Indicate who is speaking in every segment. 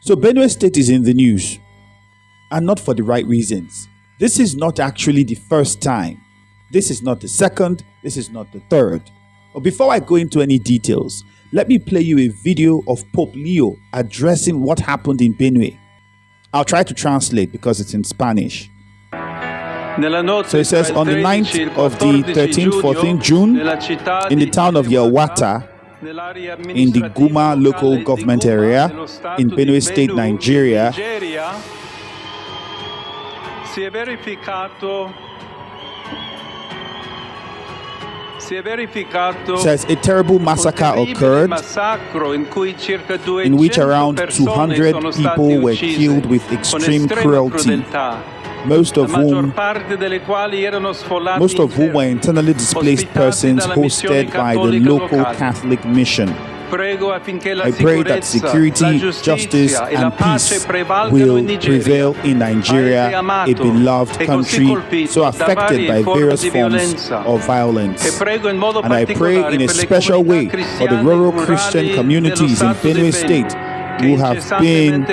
Speaker 1: So Benue State is in the news, and not for the right reasons. This is not actually the first time. This is not the second. This is not the third. But before I go into any details, let me play you a video of Pope Leo addressing what happened in Benue. I'll try to translate because it's in Spanish. So it says, on the 9th of the 13th, 14th June, in the town of Yawata, in the Guma local government area, in Benue State, Nigeria, says a terrible massacre occurred in which around 200 people were killed with extreme cruelty, most of whom were internally displaced persons hosted by the local Catholic mission. I pray that security, justice, and peace will prevail in Nigeria, a beloved country so affected by various forms of violence. And I pray in a special way for the rural Christian communities in Benue State who have been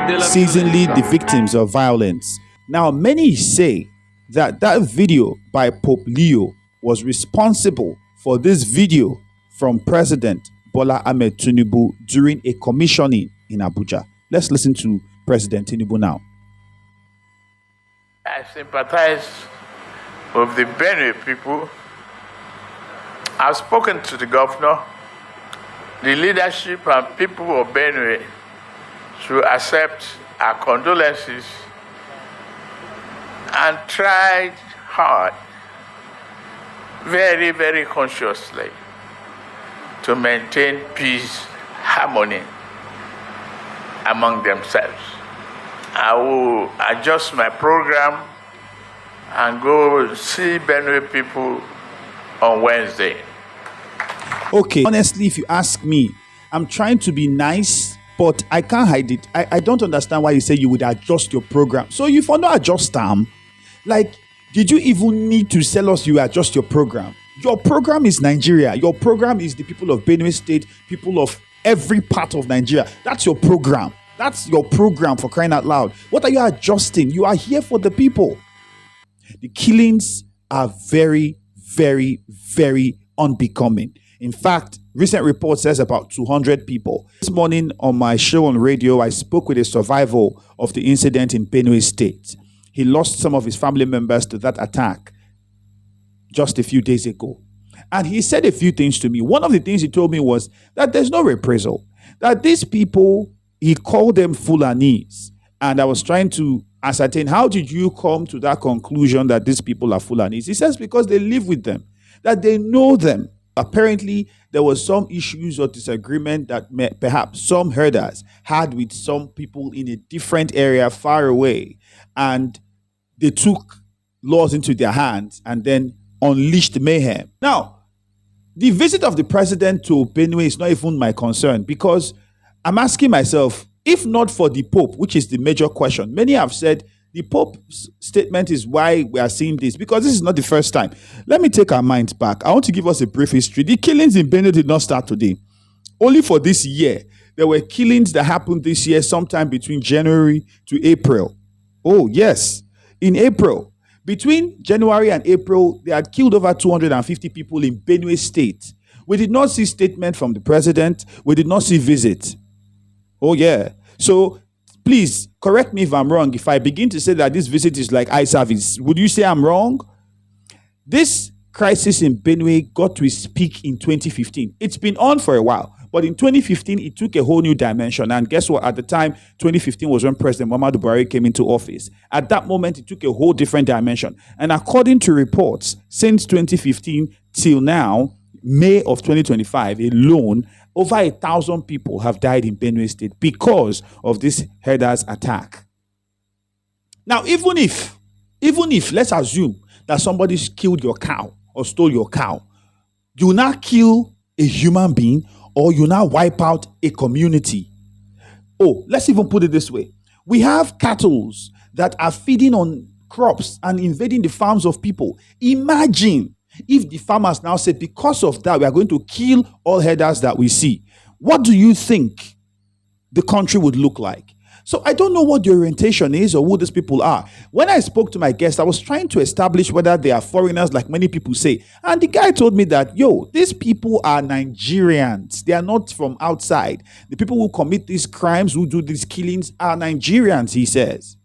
Speaker 1: unceasingly the victims of violence. Now, many say that that video by Pope Leo was responsible for this video from President Bola Ahmed Tinubu during a commissioning in Abuja. Let's listen to President Tinubu now.
Speaker 2: I sympathize with the Benue people. I've spoken to the governor. The leadership and people of Benue should accept our condolences and tried hard, very, very consciously, to maintain peace, harmony among themselves. I will adjust my program and go see Benue people on Wednesday.
Speaker 1: Okay, honestly, if you ask me, I'm trying to be nice, but I can't hide it. I don't understand why you say you would adjust your program. So if you not adjust them, like, did you even need to tell us you adjust your program? Your program is Nigeria. Your program is the people of Benue State, people of every part of Nigeria. That's your program. That's your program, for crying out loud. What are you adjusting? You are here for the people. The killings are very, very, very unbecoming. In fact, recent report says about 200 people. This morning on my show on radio, I spoke with a survivor of the incident in Benue State. He lost some of his family members to that attack just a few days ago. And he said a few things to me. One of the things he told me was that there's no reprisal. That these people, he called them Fulanis. And I was trying to ascertain, how did you come to that conclusion that these people are Fulanis? He says because they live with them, that they know them. Apparently, there was some issues or disagreement that perhaps some herders had with some people in a different area far away. And they took laws into their hands and then unleashed mayhem. Now, the visit of the president to Benue is not even my concern, because I'm asking myself, if not for the Pope, which is the major question, many have said the Pope's statement is why we are seeing this, because this is not the first time. Let me take our minds back. I want to give us a brief history. The killings in Benue did not start today. Only for this year, there were killings that happened this year sometime between January to April. Oh, yes. In April, between January and April, they had killed over 250 people in Benue State. We did not see statement from the president. We did not see visit. Oh, yeah. So, please, correct me if I'm wrong. If I begin to say that this visit is like eye service, would you say I'm wrong? This crisis in Benue got to its peak in 2015. It's been on for a while. But in 2015, it took a whole new dimension. And guess what? At the time, 2015 was when President Muhammadu Buhari came into office. At that moment, it took a whole different dimension. And according to reports, since 2015 till now, May of 2025 alone, over 1,000 people have died in Benue State because of this herders attack. Now, even if, let's assume that somebody killed your cow or stole your cow, you will not kill a human being, or you now wipe out a community. Oh, let's even put it this way. We have cattle that are feeding on crops and invading the farms of people. Imagine if the farmers now say, because of that, we are going to kill all herders that we see. What do you think the country would look like. So I don't know what the orientation is or who these people are. When I spoke to my guest, I was trying to establish whether they are foreigners, like many people say. And the guy told me that, these people are Nigerians. They are not from outside. The people who commit these crimes, who do these killings, are Nigerians, he says.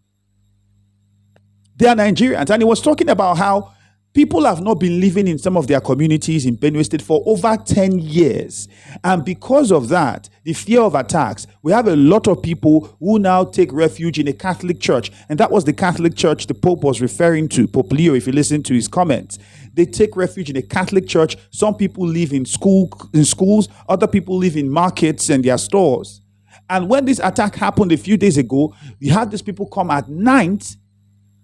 Speaker 1: They are Nigerians. And he was talking about how people have not been living in some of their communities in Benue State for over 10 years. And because of that, the fear of attacks, we have a lot of people who now take refuge in a Catholic church. And that was the Catholic church the Pope was referring to, Pope Leo, if you listen to his comments. They take refuge in a Catholic church. Some people live in schools. Other people live in markets and their stores. And when this attack happened a few days ago, we had these people come at night.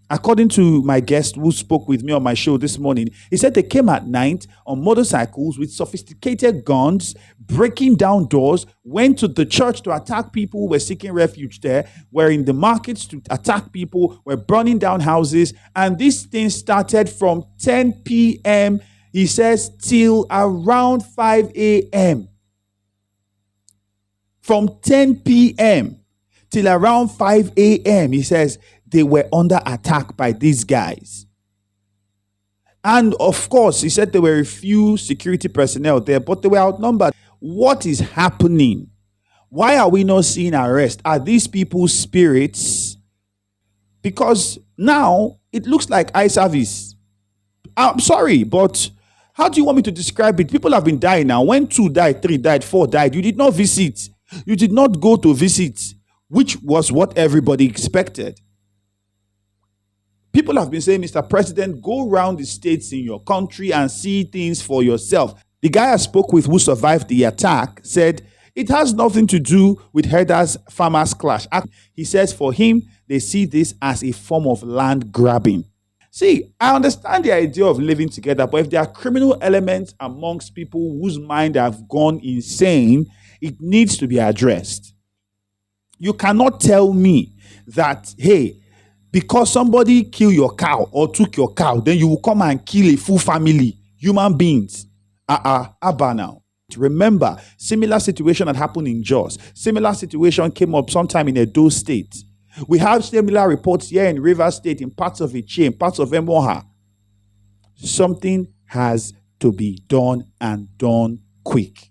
Speaker 1: According to my guest who spoke with me on my show this morning, he said they came at night on motorcycles with sophisticated guns, breaking down doors, went to the church to attack people who were seeking refuge there, were in the markets to attack people, were burning down houses. And this thing started from 10 p.m., he says, till around 5 a.m. From 10 p.m. till around 5 a.m., he says, they were under attack by these guys. And of course, he said there were a few security personnel there, but they were outnumbered. What is happening? Why are we not seeing arrest? Are these people's spirits? Because now it looks like eye service. I'm sorry, but how do you want me to describe it? People have been dying now. When 2 died, 3 died, 4 died, you did not visit. You did not go to visit, which was what everybody expected. People have been saying, Mr. President, go around the states in your country and see things for yourself. The guy I spoke with who survived the attack said it has nothing to do with herders farmers clash. He says for him, they see this as a form of land grabbing. See, I understand the idea of living together, but if there are criminal elements amongst people whose mind have gone insane, it needs to be addressed. You cannot tell me that, hey, because somebody killed your cow or took your cow, then you will come and kill a full family, human beings. Abba now. Remember, similar situation had happened in Jos. Similar situation came up sometime in Edo State. We have similar reports here in Rivers State, in parts of Ichi, in parts of Emoha. Something has to be done and done quick.